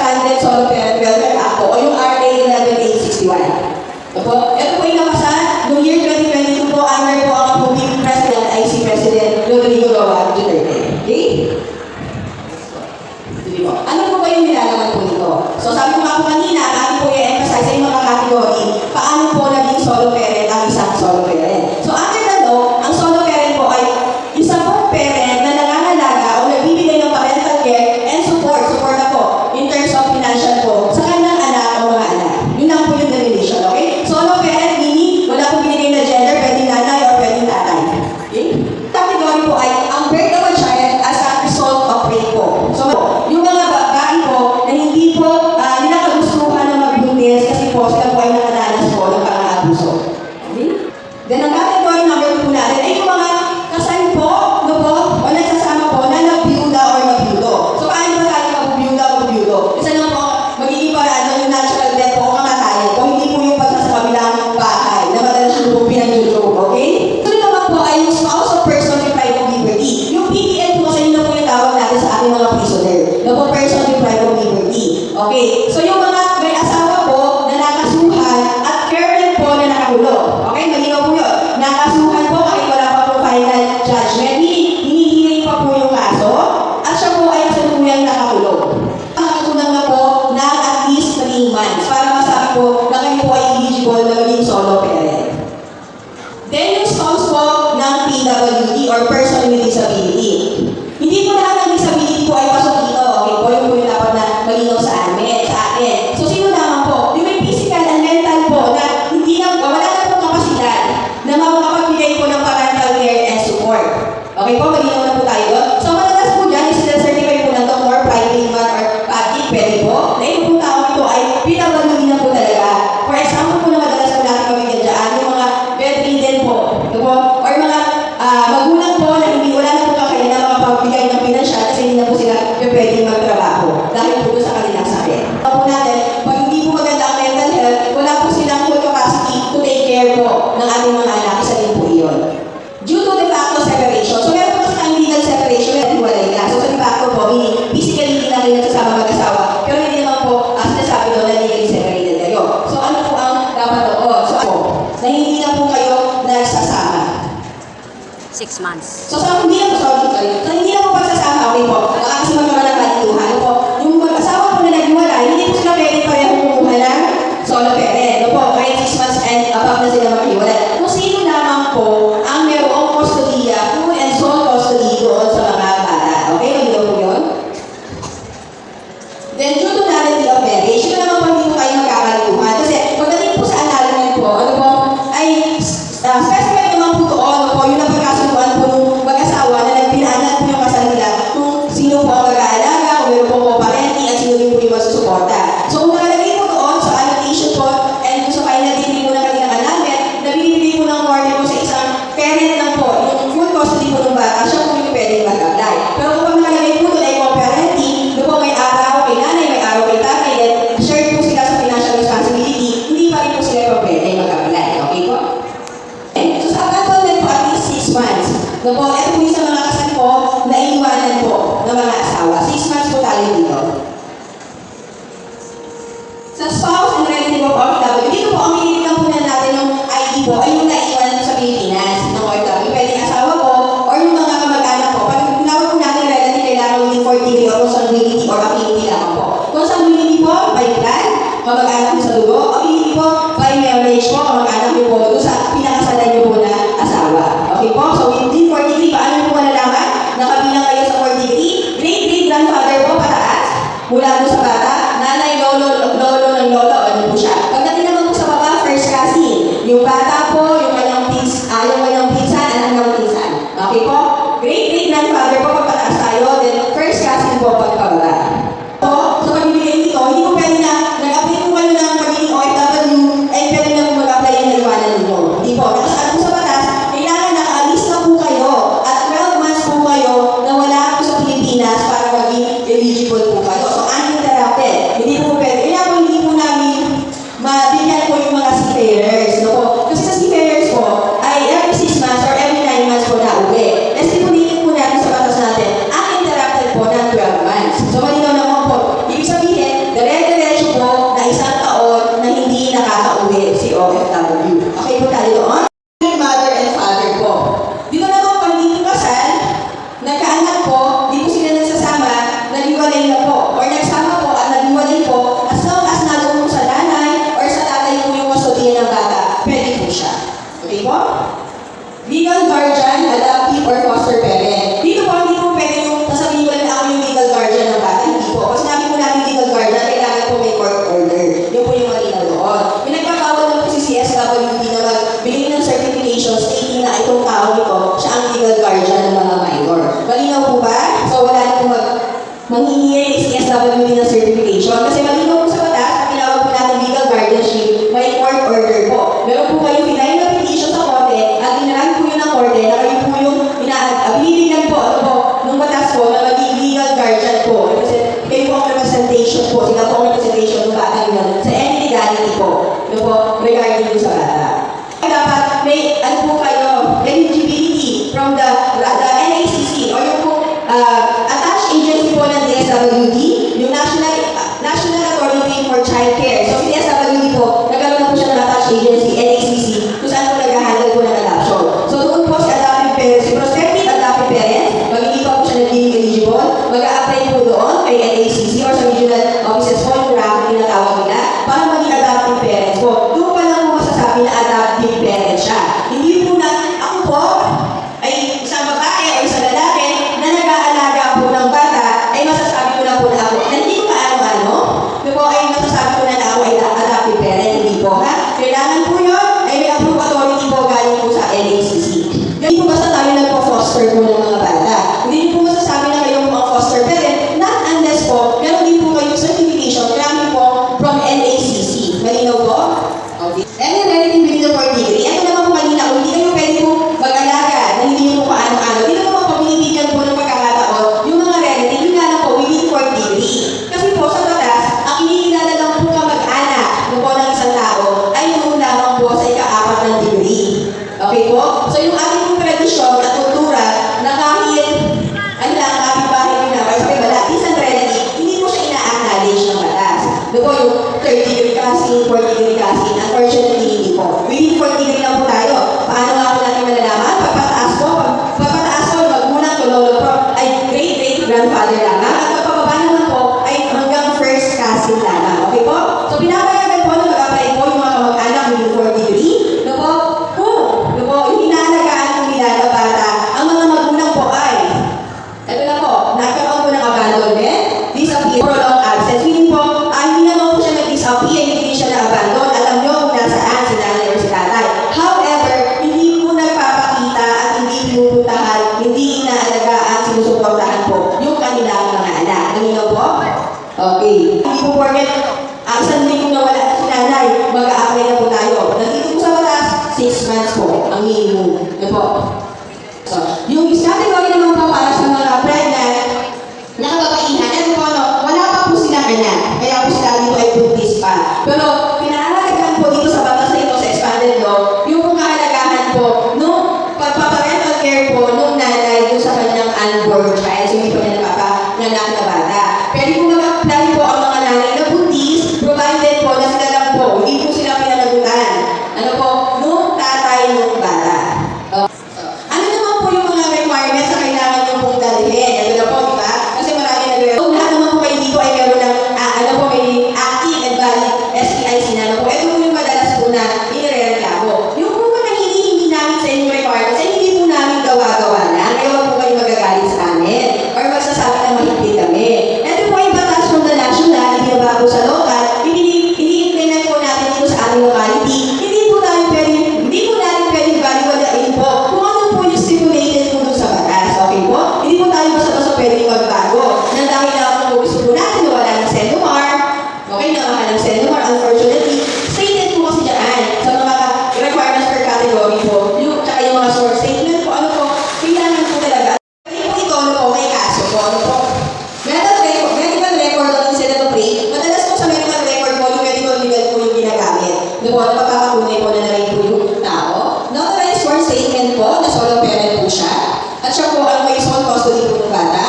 Expanded Solo Parent Welfare Act o yung RA 11861. Opo, ito po yung nakasa, noong year 2022 po, under po ang approving President ay si President Rodrigo Roa Duterte. Okay? Ano po ba yung nilalaman po nito? So sabi ko nga po kanina, ating po i-emphasize sa yung mga category, paano po naging solo parent ang isang solo parent. So under the law, ang solo parent po ay isang po parent na nangangalaga o nagbibigay ng parental care and support na po in terms of financial po sa kanyang anak o mga anak. Yun lang po yung definition, okay? Solo parent meaning wala po binigay na gender, pwedeng nanay or pwedeng tatay. Okay? Category po ay ang birth of a child as a result of rape po. So yung mga babae po na hindi po nila kagustuhan na magbuntis kasi po sila po ay nakadanas po ng pang-aabuso. Okay? Then ang category number po natin ay yung mga kasal po, no po, o nagsasama po na nabiyuda or nabiyudo. So paano ba tayo magbiyuda o nabiyudo? Isa lang po, magiging paraan yung natural death po o kamatayan po, hindi po yung pagsa sa kabilang bahay na madalas yung po pinag-YouTube, okay? So naman po ay yung spouse of person deprived of liberty. Yung PDL po kasi yun na po yung tawag natin sa ating mga prisoner. No po, person deprived of liberty. Okay? So yung mga may asawa po na nakasuhan at current po na nakakulong. Okay? Malinaw po yun. Nakasuhan po kahit wala pa po final judgment. Hinihiling pa po yung kaso at siya po ay kasalukuyang nakakulong. Nakakulang na po na at least 3 months para masabi po na kayo po ay eligible na maging solo parent. Then yung spouse po ng PWD or person with disability. Hindi po lahat ng disability po ay pasok dito. Okay po, yung po yung dapat na malinaw sa atin. So sino naman po? Yung may physical and mental po na hindi na, wala na po kapasidad na makapagbigay po ng parental care and support. Okay po, malinaw na po tayo doon. So madalas po dyan, yung sila certify po ng doctor, private man or public, pwede po. Na yung pong tao ito ay PWD na po talaga. For example po na madalas po natin mabigyan dyan, yung mga bedridden po. Ito po, or mga magulang po na hindi wala na po kakain na makapagbigay ng pinansyal kasi hindi na po sila pwedeng magtrabaho dahil po sa kanilang sakit. Po natin, pag hindi po maganda ang mental health, wala po silang full capacity to take care po ng ating mga anak. Isa din po iyon. Due to de facto separation. So meron po kasi tayong legal separation at hiwalay na. So sa de facto po, meaning physically hindi na kayo nagsasama mag-asawa. Pero hindi naman po, as nasabi doon na legally separated kayo. So ano po ang dapat doon? So ako, na hindi na po kayo nagsasama. 6 months. So sa hindi na po, so hindi na po pagsasama, okay po. Baka kasi magkaroon ng kalituhan. Ano po, yung mag-asawa po na naghiwalay, hindi po sila pwede pareho kumuha ng solo parent. Ano po, kahit 6 months and above na sila maghiwalay. Kung sino lamang po ang mayroong custodiya, full and sole custody doon sa mga bata. Okay, magiging po yun? Then due to nullity of marriage, yun naman po hindi po kayo magkakalituhan. Kasi pagdating po sa annulment po, ano po, ay specified naman po doon, ano po, yung napagkasunduan po ng mag-asawa na nagpinaanan po yung kasal nila kung sino po ang mag-aalaga, kung meron po co-parenting, at sino din po yung masusuporta. So kung nakalagay po doon sa annotation po, and sa final degree po ng kanilang annulment, nabibigay po ng korte po sa isang parent lang po, yung full custody po ng bata, siya po yung pwedeng mag-apply. Pero kung nakalagay po doon ay co-parenting, doon po may araw kay nanay, may araw kay tatay, then shared po sila sa financial responsibility, hindi pa rin po sila po pwedeng mag-apply. Okay po? So sa annulment po at least 6 months. No po, ito po yung sa mga kasal po na iiwanan po ng mga asawa. 6 months po tayo dito. Sa spouse and relative of OFW, dito po ang minilitan po na natin ng ID po ay yung naiiwanan po sa Pilipinas ng OFW. Pwedeng asawa po or yung mga kamag-anak po. Pag tinawag po natin relative, kailangan within 4 degree or consanguinity or affinity lamang po. Consanguinity po, by blood, kamag-anak po sa dugo. Affinity po, by marriage po, kamag-anak po doon sa pinakasalan niyo po na asawa. Okay po? So within 4 degree, paano niyo po malalaman? Nakabilang kayo sa 4 degree. Great-great-grandfather po, pataas. Mula po sa bata, nanay, lolo ng lolo, ano po siya. Pagdating naman po sa baba, first cousin. Yung bata po, yung kanyang pinsan, anak ng pinsan. Okay po? Great-great-grandfather po, pagpataas tayo. Then first cousin po, pagpababa. So pag-ibigay dito, hindi po pwede na nag-apply po kayo ng pagiging OFW, ay pwede na po mag-apply yung naiwanan ninyo. Hindi po. Nakasaad po sa batas, kailangan nakaalis na po kayo at 12 months po kayo na wala po sa Pilipinas para maging eligible po kayo. So uninterrupted. Hindi po pwede. Kaya po hindi po namin mabigyan po yung mga seafarers. No po? Kasi sa seafarers po, ay every 6 months or every 9 months po na uwi. Kasi po po natin sa batas natin, uninterrupted po ng 12 months. So malinaw naman po. Ibig sabihin, the SWD na certification. Kasi malinaw po sa batas, ang tinawag po natin legal guardianship, may court order po. Meron po kayong pinay na petition sa korte, at inaran po yun ng korte, na kayo po yung binibigyan po, ano po, nung batas po, na maging legal guardian po. Kasi kayo po ang representation po, sila po ang representation ng bata yun sa any legality po. Ano po, regarding po sa bata. Dapat may, ano po kayo, eligibility from the NACC or yung po, attached agency po ng DSWD, yung National Authority for Child Care. So, si DSWD po, nagkaroon na po siya ng attached agency, NACC, kung saan po nag-handle po ng adoption. So, doon po si adoptive parents, si prospective adoptive parents, magiging pa po siya nagiging eligible, mag-a-apply po doon kay NACC or sa regional offices po, yung graphic tinatawag nila, para maging adoptive parents po. Doon pa lang po masasabi na adoptive parent siya. Hindi po na, ako po, ay isang babae o isang lalaki na nag-aalaga po ng bata, ay masasabi ko na po na ako, na hindi ko kaano-ano, po ay masasabi ko na ako ay adoptive parent, hindi po ha. Kailangan po yun, ay may approve authority po galing po sa NACC. Hindi po basta tayo nagpo-foster po ng mga bata. Hindi po masasabi na kayong mga foster parent, not unless po, meron din po kayong certification, kailangan po from NACC. Malinaw po? Okay. And then, relative with the court degree. Ito naman po kanina, kung hindi kayo pwede po mag-alaga, na hindi nyo po kaano-ano, hindi naman po binibigyan po ng pagkakataon, yung mga relative, yung nga lang po, within court degree. Kasi po sa batas, ang kinikilala lang po kamag-anak ng po ng isang tao, ay yung lamang po sa ika-apat ng degree. Okay po? So yung ating pong tradisyon at kultura, na kahit, ano lang, kapit-bahay nyo na, or sa iba, isang relative, hindi po siya ina-acknowledge ng batas. Doon po yung third degree casting, fourth degree casting, unfortunately, hindi po. Within fourth degree lang po tayo. Paano nga po natin malalaman? Pagpataas po, magmunang to lolo po, ay great-great-grandfather lamang. At pagpababa naman po, ay hanggang first casting lamang. Okay po? So, pinapayagan po na mag-apply po yung mga kamag-anak within fourth degree. No po? Yung inaalagaan po nila na bata, ang mga magulang po ay, ito na po, nagkaroon po ng abandonment, disappear, prolonged absence. Meaning po, hindi naman po siya nag-disappear, hindi siya na-abandon. Alam nyo kung nasaan si nanay o si tatay. However, hindi po nagpapakita at hindi pinupuntahan, hindi inaalagaan, sinusuportahan po yung kanilang mga anak. Nanino po? Okay. Hindi po porket, isang linggo na wala si nanay, mag-a-apply na po tayo. Nandito po sa batas, 6 months po, ang minimum. Yan po. So, yung category naman po para sa mga pregnant, nakababaihan, ano po, no, wala pa po silang anak. Kaya po sila dito ay buntis pa. Pero, pinahalagaan po dito sa batas na ito, sa expanded law, yung pong kahalagahan po, nung pagpaparental care po, nung nanay doon sa kanyang unborn child, so hindi po na napapanganak na bata. Pwede po mag-apply po ang mga nanay na buntis, provided po na sila lang po, hindi po sila pinanagutan. Ano po, nung tatay nung bata. Ano naman po yung mga requirements na kailangan nyo pong dalhin? Ito na po, di ba? Kasi marami nag-requirements. Kung lahat naman po kayo dito ay meron ng, ano po, may active and valid STIC na, ano po. Ito po yung madalas po na inirereklamo. Yung po mga hindi namin sa inyong requirements, ay hindi po namin gawa-gawa na. Kaya wag po kayo magagalit sa amin. Or magsasabi na mahigpit kami. Ito po ay batas from the national, ibinaba po sa local, ini-implement po natin dito sa ating locality. Hindi po natin pwedeng baliwalain po kung ano po yung stipulated po dun sa batas. Okay po? Hindi po tayo basta-basta pwedeng magbago. Nang dahil na kung gusto po natin na wala ng Senomar, okay na mahal ng Senomar, unfortunately, stated po kasi dyan sa mga requirements per category po, tsaka yung mga source statement po, ano po, kailangan po talaga. Kasi po ito, ano po, may kaso po, ano po. Medical record of incident of rape, madalas po sa medical record po, yung medical legal po yung ginagamit. Ano po, napapakatunay po na na-rape po yung tao. Notarized sworn statement po, na solo parent po siya. At siya po ang may sole custody po ng bata.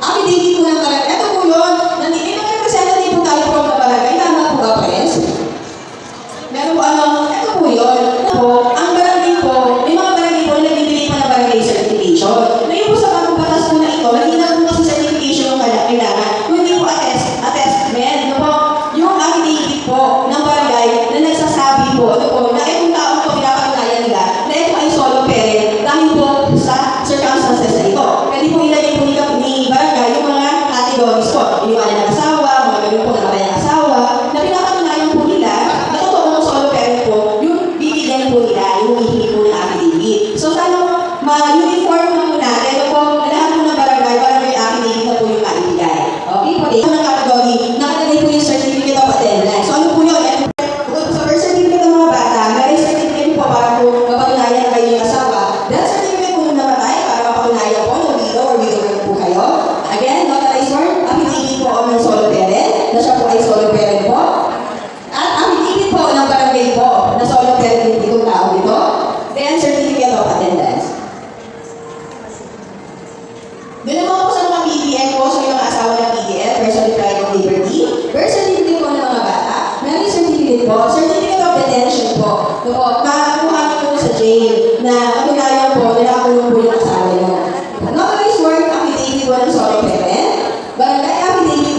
Affidavit po ng barangay. Ito po yun. May mga representative po tayo from the barangay. Tama po ba, Pres? Meron po ito po yun. Ang barangay po, may mga barangay po na nagbibigay pa ng barangay certification. Ngayon po sa pagpapatas po na ito, hindi na po kasi certification yung kailangan. Kung hindi po attestment, yung affidavit po ng barangay na nagsasabi po, na itong taong po pinapatunayan nila, na ito ay solo parent dahil po sa circumstances na ito. Pwede po ilagay po ni barangay yung mga categories po. Iniwanan ng asawa, mga ganun po na ng asawa, na pinapatunayan po nila na totoo ng solo parent po, yung bibigyan po nila, yung hihingi po ng affidavit. So sana ma-uniform na po natin, lahat po ng barangay affidavit na po yung maibigay.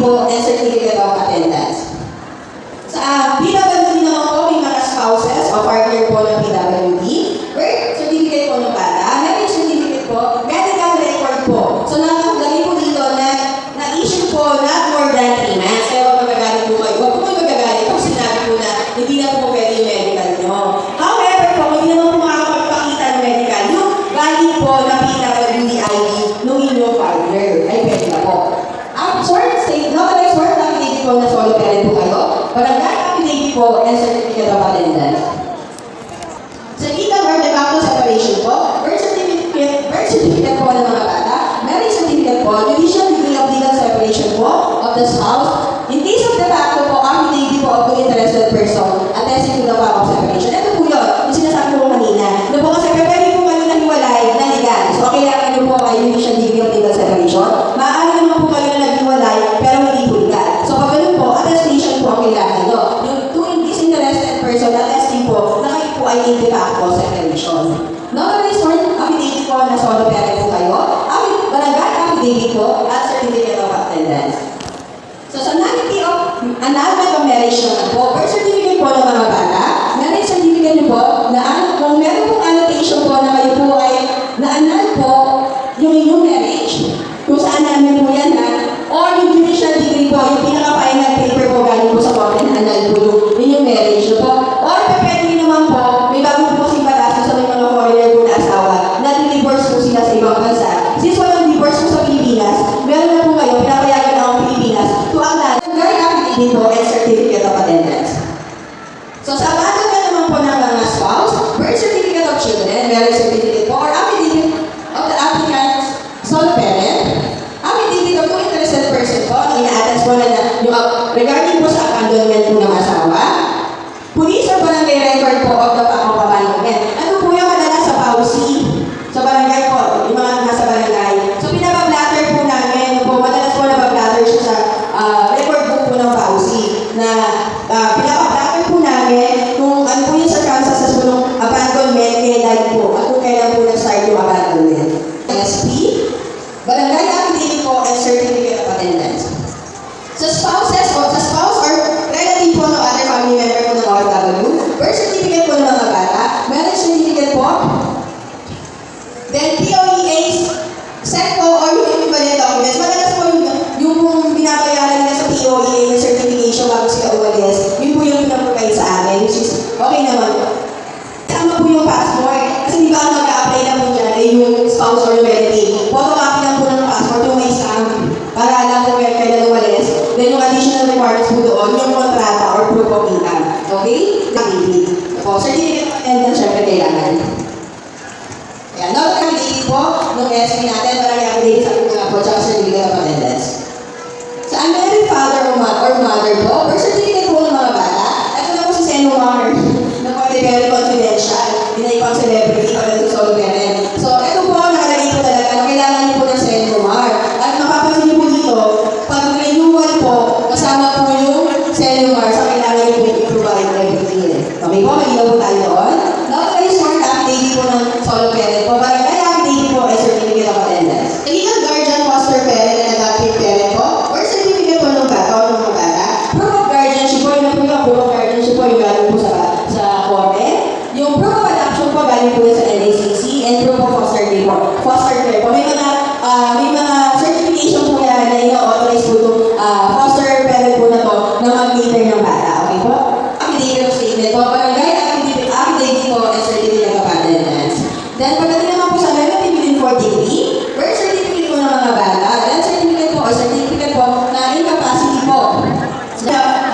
po, and certificate of attendance. Sa PWD naman po, may mga spouses o partner po ng PWD. Birth certificate po ng bata, marriage certificate po, medical record po. So nakalagay po dito na na-issue po not more than 3 months. Kaya huwag magagalit po kayo. Huwag po kayo magagalit kung sinabi po na hindi na po pwede yung medical nyo. However po, kung hindi naman po makakapagpakita ng medical, yung valid po na PWD ID nung inyong partner ay pwede na po. Short state, notarized short affidavit po na solo parent po kayo, barangay affidavit po, and certificate of attendance. Sa legal or de facto separation po, birth certificate po ng mga bata, marriage certificate po, judicial degree of legal separation po of the spouse. In case of de facto po, affidavit po of the interested person attesting to the power of separation. Ito po yun, yung sinasabi ko kanina. Ano po kasi pwede po kayo naghiwalay na legal. So, kailangan nyo po kayo judicial degree of legal separation. Maaari naman po kayo na naghiwalay, pero hindi po legal. So, pag ganun po, attestation po ang kailangan nyo. Yung two disinterested person attesting po na kayo po ay in de facto separation. Notarized short affidavit po na solo parent po kayo, barangay affidavit po at certificate of attendance. So, sa nullity of annulment of marriage naman po, birth certificate po ng mga bata, marriage certificate nyo po, na kung meron pong annotation po na kayo po ay na-annul po yung inyong marriage, kung saan namin po yan or yung judicial degree po, yung pinaka-final paper po galing po sa court na annul po yung inyong marriage po, or pwede naman po, may bago po kasing batas sa may mga foreigner po na asawa, na divorce po sila sa ibang bansa. Since walang divorce po sa Pilipinas, meron na po kayo, pinapayagan na ang Pilipinas to annul very affidavit po and certificate of attendance. So sa abandonment naman po ng mga spouse, birth certificate of children, marriage certificate po, or affidavit of the applicant's sole parent, affidavit of two interested person po, ang ina-attest po na yung regarding po sa abandonment po ng asawa, police or barangay record po of the fact of abandonment. Ano po yung madalas sa policy? Sa barangay po, yung mga nasa barangay. So pinabablatter po namin, po, madalas po nabablatter siya sa record book po ng policy na pinabablatter po namin kung ano po yung circumstances po ng abandonment, kailan po, at kung kailan po nag-start yung abandonment. SP, barangay affidavit po and certificate of attendance. Sa spouses o sa spouse or relative po ng other family member po ng OFW, birth certificate po ng mga bata, marriage certificate po, then POEA set po or yung equivalent documents. Madalas po yung binabayaran nila sa POEA na certification bago sila umalis, yun po yung pinaprovide sa amin, which is okay naman po. Tama po yung passport. Kasi di ba ang mag-a-apply na po dyan ay yung spouse or yung relative. Photocopy lang po ng passport, yung may stamp, para alam po kailan umalis. Then yung additional requirements po doon, yung kontrata or proof of income. Okay? Nakibig. So, certificate of attendance, syempre kailangan. Ayan, nakakabili po nung SP natin, parang affidavit sa mga po, tsaka certificate of attendance. Sa unmarried father or mother po, birth certificate po ng mga bata, ito na po si Senomar, na po very confidential, hindi na ipang celebrity, pag ito solo parent. So, ito po, nakalagay po talaga, na kailangan niyo po ng Senomar. At mapapansin niyo po dito, pag renewal po, kasama po yung Senomar, sa kailangan niyo po i-provide na everything. Okay po, mag-ilaw po tayo doon. Notarized short affidavit po ng solo parent po, barangay affidavit po ay certificate of attendance. Legal guardian, foster parent, and adoptive parent po, birth certificate po ng bata o ng mga bata, proof of guardianship po, yun na po yung proof of guardianship po, yung galing po sa korte. Yung proof of adoption po, galing po sa NACC, and proof of foster care po. Foster care po, may mga certification po yan na ina-authorize po itong foster parent po na to na mag-cater ng bata. Okay po? Affidavit of statement po, barangay affidavit po, and certificate of attendance. Then, pagdating naman po sa relative within 43, birth certificate po ng mga bata, then certificate po o certificate po na incapacity po.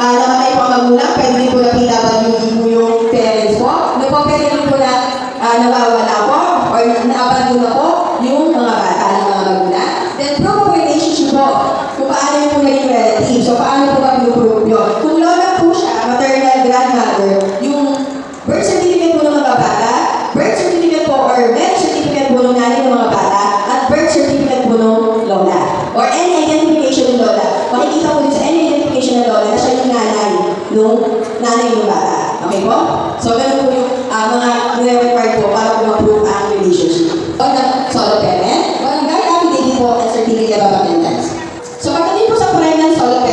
Namatay po ang magulang, pwede rin po na PWD po yung parents po. Pwede rin po na nawawala po or na-abandon na po yung mga bata ng mga magulang. Then, proof of relationship po, kung paano yung po naging relative. So, paano po ba pinuprove yun? Kung lola po siya, maternal grandmother, yung birth certificate po ng mga bata, birth certificate po or marriage certificate po ng nanay ng mga bata, at birth certificate po ng lola. Or any identification ng lola. Makikita po din sa any identification ng lola na siya yung nanay ng bata. Okay po? So, ganun po yung mga nire-required po para po ma-prove ang relationship. O ng solo parent, barangay affidavit po and certificate of attendance. So, pagdating po sa pregnant solo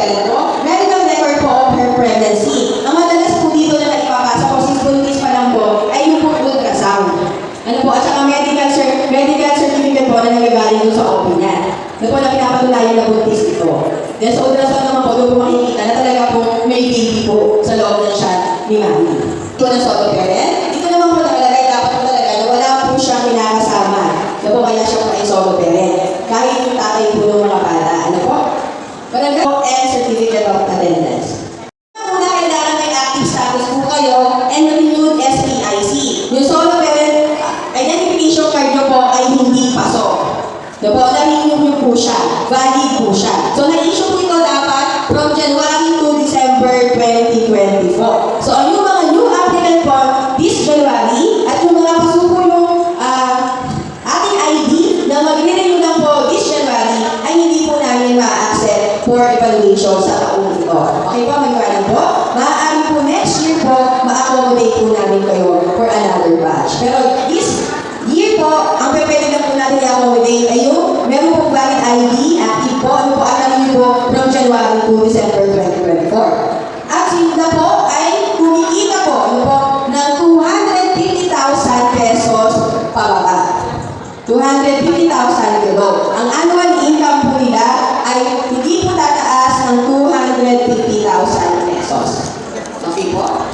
doon sa naman po, doon po makikita na talaga po may baby po sa loob ng siya ni Mami. Ito na solo parent. Dito naman po nakalagay dapat po talaga na wala po siyang kinakasama. Na po kaya siya po ay solo parent. Kahit yung tatay po ng mga bata. Ano po? Barangay po and certificate of attendance. Una, kailangan may active status po kayo and renewed SPIC. Yung solo parent identification card nyo po ay hindi pasok. Diba? Na-renew nyo po siya. Valid po siya. So, na-issue po ito dapat from January to December 2024. So, yung mga new applicant po this January at yung mga pasuko yung ating ID na mag-renew lang po this January ay hindi po namin ma-accept for evaluation sa taong ito. Okay po, mag-ready po? Maaari po next year po, ma-accommodate po namin kayo for another batch. Pero this year po, ang pwede lang po natin i-accommodate ay yung meron pong valid ID, active po, ano po, alam niyo po, from January to December 2024. At sila po ay kumikita po, ano po, ng 250,000 pesos pababa. 250,000 kilo. Ang annual income po nila ay hindi po tataas ng 250,000 pesos. Okay po?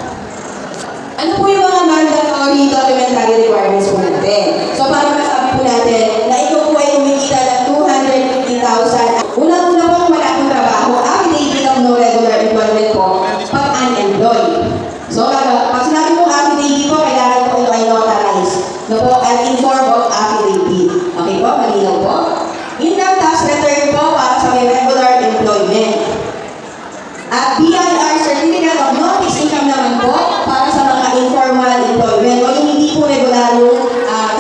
Ano po yung mga mandatory documentary requirements po natin? So, para masabi po natin na ito po ay kumikita ng 250,000. Unang-una po kung wala pong trabaho, affidavit of no regular employment po pag unemployed. So, pag sinabi po affidavit po, kailangan po ito ay notarized. No po, at in form of affidavit. Okay po, malinaw po. Income tax return po para sa may regular employment. At BIR certificate of notice income naman po para sa mga informal employment o yung hindi po regular yung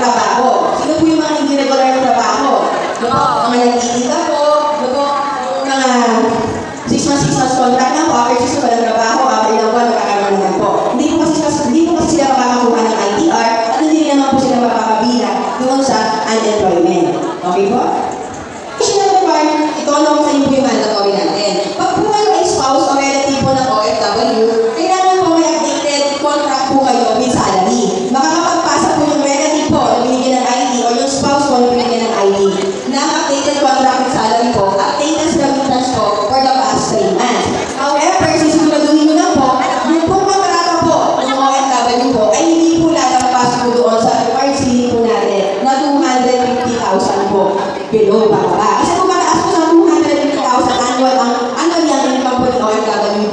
trabaho. Sino po yung mga hindi regular yung trabaho? Mga nagtitinda po, yung mga 6 months contract na po, after 6 months walang trabaho, after ilang buwan magkakaroon naman po. Hindi po kasi sila makakakuha ng ITR at hindi naman po sila makakabila doon sa unemployment. Okay po? Additional requirement, ito ano sa inyo po yung mandatory natin. Pag po kayo ay spouse o relative po ng OFW, kailangan po may updated contract po kayo with salary. Makakapagpasa po yung relative po na binigyan ng ID o yung spouse po na binigyan ng ID na updated contract with salary po, updated remittance po for the past 3 months. However, sisiguraduhin nyo lang po, yung pong kontrata po ng OFW po ay hindi po lalagpas po doon sa required ceiling po natin na 250,000 po below pa. Kasi kung mataas po sa 250,000 annual ang yung income po ng OFW,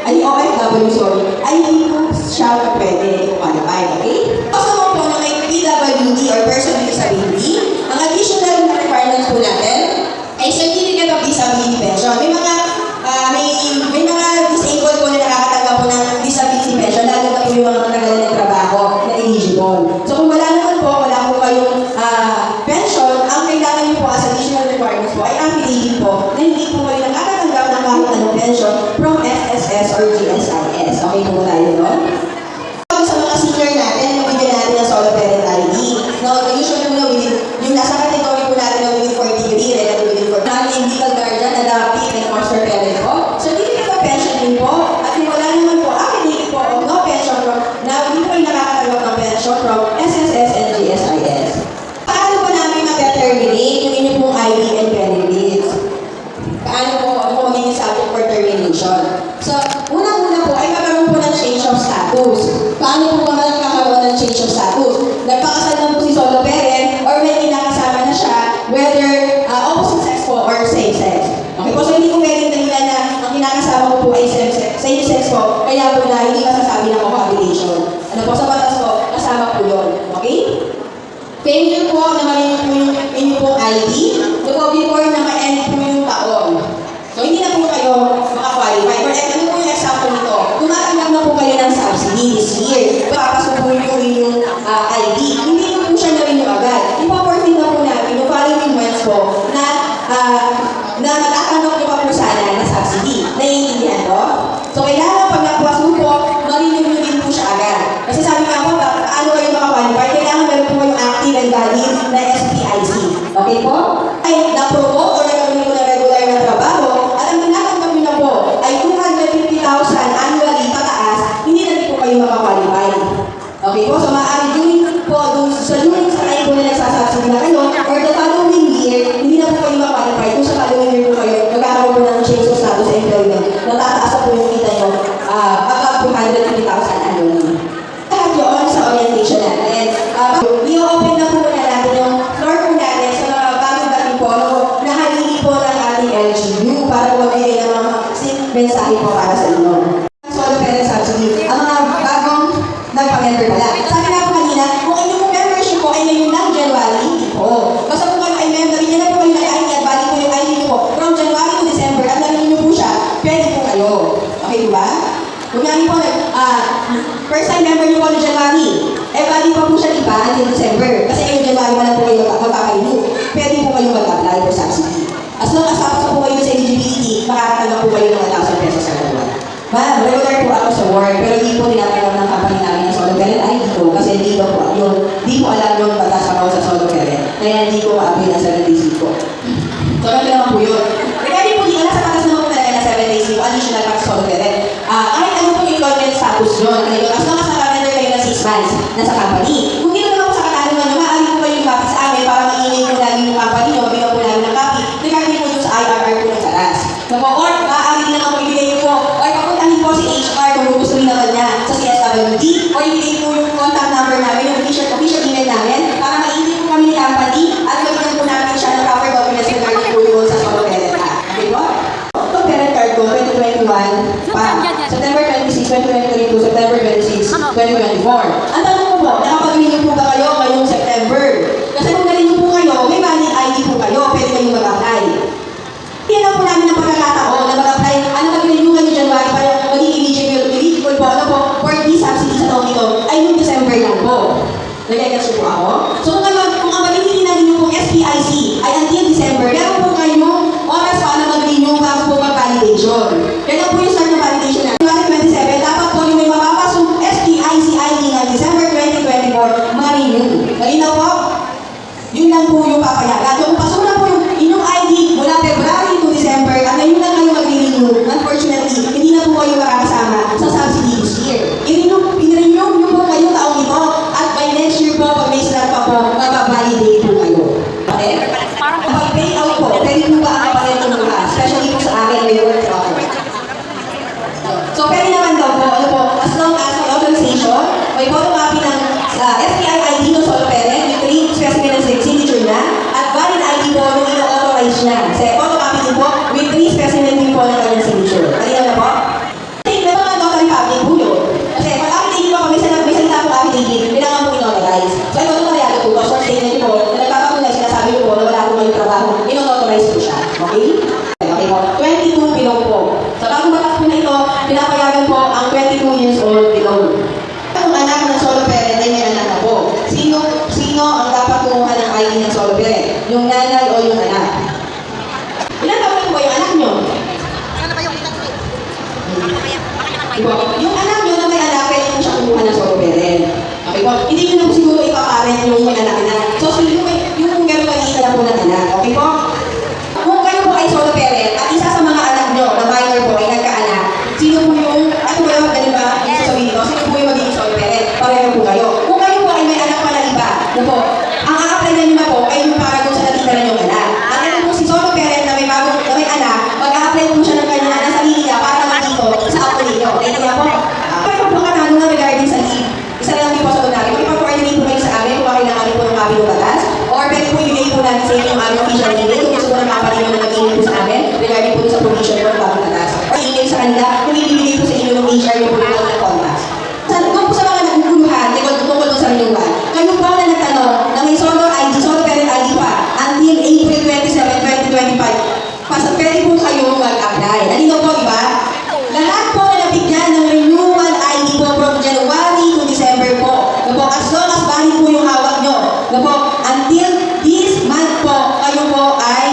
ay hindi po siya pwede qualify. Okay? Also po na may PWD or person with disability, ang additional requirements po natin ay certificate of disability pension. May mga disabled po na nakakatanggap po ng disability pension, lalo na po yung mga matagalan ng trabaho na eligible. So kung wala naman po, wala po kayong pension, ang kailangan niyo po as additional requirements po ay affidavit po na hindi po kayo nakakatanggap ng kahit anong pension from SSS or GSIS. Okay po tayo doon? Sa mga senior natin, nabigyan natin ng solo parent ID. Now, usually po na yung nasa category po natin na within 40 degree, relative within 40. Natin legal guardian, adoptive, and foster parent po. Certificate of pension din po. At yung wala naman po, affidavit po of no pension from, na hindi po kayo nakakatanggap ng pension from SSS and GSIS. Paano po namin mag-terminate yung inyong pong ID and benefits? Paano po magiging subject for termination? So, unang-una po ay magkaroon po ng change of status. Paano po ba magkakaroon ng change of status? Nagpakasal lang po si solo parent or may kinakasama na siya, whether opposite sex po or same sex. Okay po, so hindi po pwedeng dahilan na ang kinakasama ko po ay same sex po, kaya po na hindi masasabi ng cohabitation. Ano po, sa batas po, kasama po yun. Okay? Failure po na mali po yung inyong pong ID, so po before na ma-end po yung taon. So hindi na po kayo makakwalify. For ano po yung example nito? Tumatanggap na po kayo ng subsidy this year. Papasok po yung inyong ID. Hindi po siya na-renew agad. Ipaportin na po natin yung following months po na matatanggap nyo pa po sana na subsidy. Naiintindihan to? So kailangan pag napuas mo po, ma-renew nyo din po siya agad. Kasi sabi nga po, paano kayo makakwalify? Kailangan meron po yung active and valid na SPIC. Okay po? Ay na-promote or nagawin po na regular na trabaho at ang tinatanggap nyo na po ay 250,000 annually pataas, hindi na din po kayo makakwalify. Okay po? So maaari during sa time po na nagsasubsidy na kayo or the following year, hindi na po kayo makakwalify kung sa following year po kayo mensahe po para sa inyo. Solo parent subsidy, ang mga bagong nagpa-member pala. Sabi nga po kanina, kung inyong membership po ay ngayon lang January, hindi po. Basta po kayo ay member, hindi na po kayo nag-ID at bali po yung ID niyo po from January to December at narinig niyo po siya, pwede po kayo. Okay di ba? Kung nga po, first time member niyo po na January, bali pa po siya iba until December. Kasi ngayong January wala po kayo magpapakainu. Pwede po kayo mag-apply for subsidy. As long as tapos po kayo sa eligibility, makakatanggap po kayo ng 1,000 pesos sa buwan. Ma'am, regular po ako sa work, pero hindi po tinatanggap ng company namin ng solo parent ID ko kasi hindi ko po yun, hindi ko alam yung batas ako sa solo parent. Kaya hindi ko ma-apply ng 7 days leave ko. So, ano naman po yun? Regarding po dito, nasa batas naman po talaga na 7 days leave, additional para sa solo parent. Kahit ano po yung employment status yun, as long as nakarender kayo ng 6 months na sa company. Kung dito naman po sa katanungan nyo, maaari po kayo yung copy sa amin para maingay po lagi yung company nyo, mabigyan po namin ng copy, regarding po dun sa IRR po ng Saras. Or maaari din naman po ibigay nyo po, or papuntahin po si HR kung gusto rin naman niya sa CSWD, or ibigay po yung contact number namin, yung official email namin, para maingay po kami ni company at mabigyan po namin siya ng proper documents regarding po yung sa solo parent act. Okay po? Itong parent card ko, 2021 pa. September 26, 2022, September 26, 2024. Ang tanong ko po, nakapag-renew po ba kayo ngayong September? Kasi kung na-renew po kayo, may valid ID po kayo, pwede kayong mag-apply. Yan lang po namin ng pagkakataon na mag-apply, mag-renew kayo January para maging eligible po, for this subsidy sa taong ito, ay yung December lang po. Nagkagats po ako. So kung ang magiging na renew po SPIC ay until December, meron po kayong oras para mag-renew bago po mag-validation. Kaya po yung start ng validation na. January 27, dapat po yung may mapapasok SPIC ID ng December 2024, ma-renew. Malinaw po? Yun lang po yung papayagan. Kung pasok na po yung inyong ID mula February to December at ngayon lang kayo mag-renew, unfortunately, hindi na po kayo makakasama sa subsidy this year. I-renew nyo po kayo taong ito at by next year po, pag may slot pa po, mapavalidate po kayo. Okay? Kapag pay out po, pwede po ba ang kapalit ng mga, especially po sa akin, may work offer. So, pwede naman daw po, ano po, as long as may authorization, may photocopy ng SPI ID ng solo parent, with 3 specimen ng signature na, at valid ID po nung ino-authorize niya. Kasi photocopy din po, with 3 specimen din po ng kanyang signature. Malinaw na po? Kasi may mga notary public po yun. Kasi pag affidavit po, may salita po affidavit, kailangan po ino-authorize. So, ito notaryado po, short statement po, na nagpapatunay, sinasabi ko po na wala po kayong trabaho, ino-authorize po siya. Okay? Okay po. 22 below po. Sa bagong batas po na ito, pinapayagan po ang 22 years old below. Kung anak ng solo parent ay may anak na po, sino ang dapat kumuha ng ID ng solo parent? Yung nanay o yung anak? Ilan taon na po ba yung anak nyo? Yung anak nyo na may anak, pwede po siya kumuha ng solo parent. Okay po? Hindi nyo na po siguro ipaparent yung may anak na. So, yung meron maliit na po ng anak. Okay po? Kung kayo po ay solo parent at isa sa mga anak nyo na minor po ay nagkaanak, sino po yung, ano ba yung, ganun ba, yung sasabihin ko, sino po yung magiging solo parent? Pareho po kayo. Kung kayo po ay may anak pa na iba, ano po, ang a-apply na nyo na po ay yung para doon sa natitira nyong anak. At ito po si solo parent na may anak, mag-a-apply po siya ng kanya na sarili niya para naman dito sa apo ninyo. Kaya nga po, kayo po katanungan regarding sa leave. Isa lang din po sa unari. Mag-coordinate po kayo sa amin kung bakit nakalip po ng copy ng batas. Or pwede po ibigay po namin sa inyo yung aming official email kung gusto po ng kapalino na nag-email po sa amin regarding po sa provision po ng bagong batas. Or email sa kanila kung ibibigay po sa inyo ng HR yung po ng contacts. Kung po sa mga naguguluhan, tungkol po sa renewal, kayo po na nagtanong na may solo ID, solo parent ID pa until April 27, 2025, pwede po kayo mag-apply. Nalino po, iba? Lahat po na nabigyan ng renewal ID po from January to December po. As long as valid po yung hawak nyo. Until this month po, kayo po ay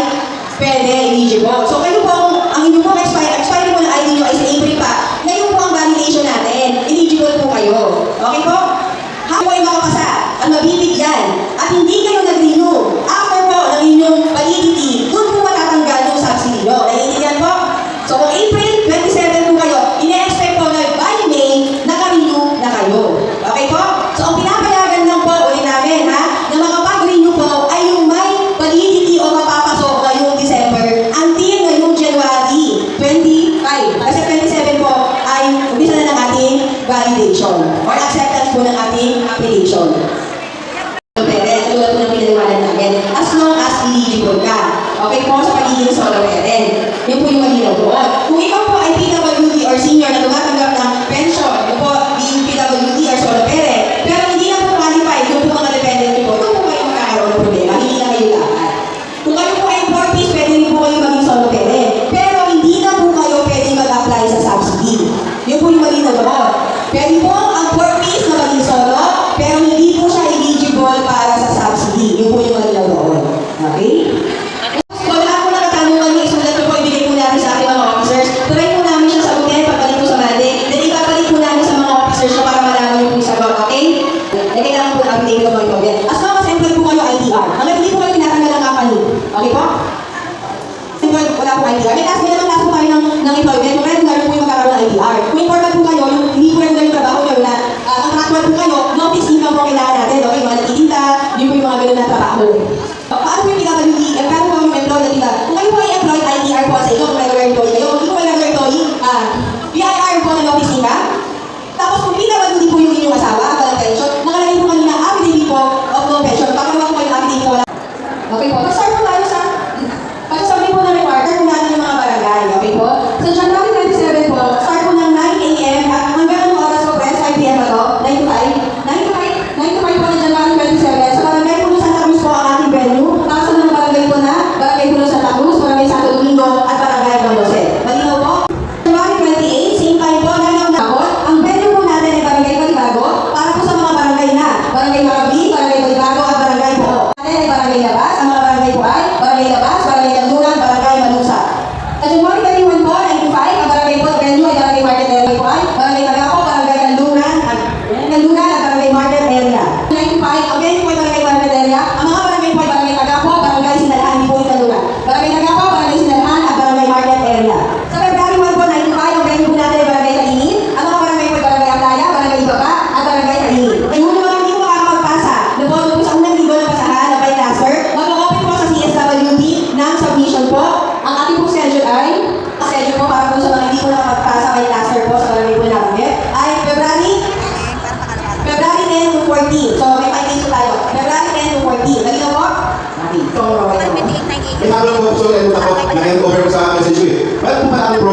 pwede eligible. So kayo po, ang inyong po expiry po ng ID nyo ay sa April pa. Ngayon po ang validation natin. Eligible po kayo. Okay po? How po ay makapasa at mabibigyan at hindi kayo nag-renew after po ng inyong validity, doon po matatanggal yung subsidy nyo. Naiintindihan po? So kung April 27 po kayo, ine-expect po na by May, naka-renew na kayo. Okay po? So ang pinapayagan lang po ulit namin na makapag-renew po ay yung may validity o mapapasok ngayong December until ngayong January 25. Kasi 27 po ay umpisa na ng ating validation or acceptance po ng ating application. Tulad po ng pinaliwanan namin, as long as eligible ka. Okay po sa pagiging solo parent. Yun po yung malinaw doon. Kung ikaw po ay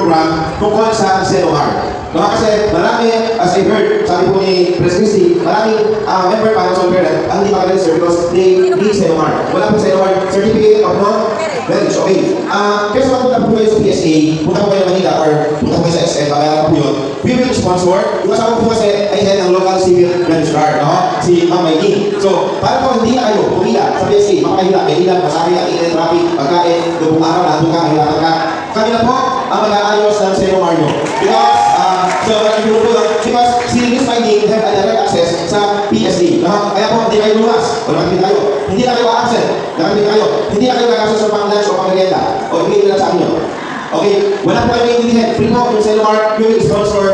program tungkol sa Selomar. No, kasi marami, as I heard, sabi po ni Pres Christy, maraming member para sa parent ang hindi makaregister because they need Selomar. Wala po Selomar certificate of non-marriage. Okay. Kaya sa punta po kayo sa PSA, punta po kayo ng Manila or punta po kayo sa SM, babayaran po yun. We will sponsor. Yung kasama po kasi ay head ng local civil registrar, no? Si Ma'am Maylene. So, para po hindi na kayo pumila sa PSA, makahila, may ilan, masahe, ang init, traffic, pagkain, lubong araw, nandun ka, hilakan ka. Kami na po ang mag-aayos ng Selomar nyo. Because si Miss Maylene have a direct access sa PSA. No? Kaya po, hindi kayo lumas. O nakapit kayo. Hindi na kayo absent. Nakapit kayo. Hindi na kayo gagasos sa pang-lunch o pang-merienda. O ibigay nila sa akin yun. Okay? Wala po kayo naiintindihan. Free po yung Selomar. You will sponsor